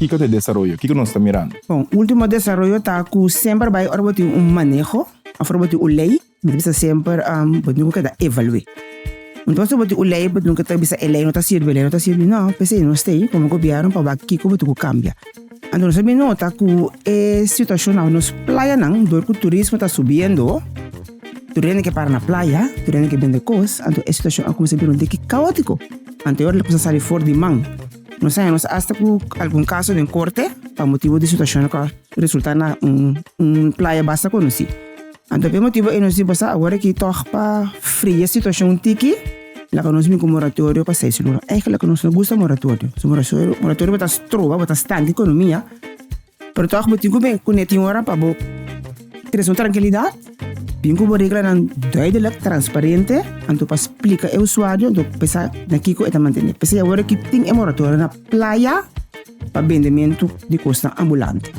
Kiko te desarrollo, Kiko nos está mirando. Bom, último desarrollo está que sempre vai arbeitar manejo, arbeitar lei, mas bisa sempre betul que da evaluar. Então se botar lei, betul que tá bisa lei não tá sirve, não, pensei não sei, como governo para Kiko betul cambia. Então sabe nota que situação nos praia não, do que o turismo está subindo. Turene que para na playa, turene que vende coisas, então a situação começa a vir que caótico. Anterior ele precisa sair fora de mão. Não sei, nós hasta com algum caso de corte, para motivo de situação que resulta na playa basta conhecer. Então pelo motivo nós vamos agora que toca para fria situação tiki, lá que nós me com moratório para 6 anos. É que lá que nós não gosta moratório. Se moratório vai estar trova, vai estar stand economia, pero toca motivo bem com netinho hora para bo crescer tranquilidade. Pingo bo regla nan duidelijk, transparente, anto pa explica e usuário, anto pesa na kiko eta mantener. Pesa agora que tem moratório na playa para vendimento de costa ambulante.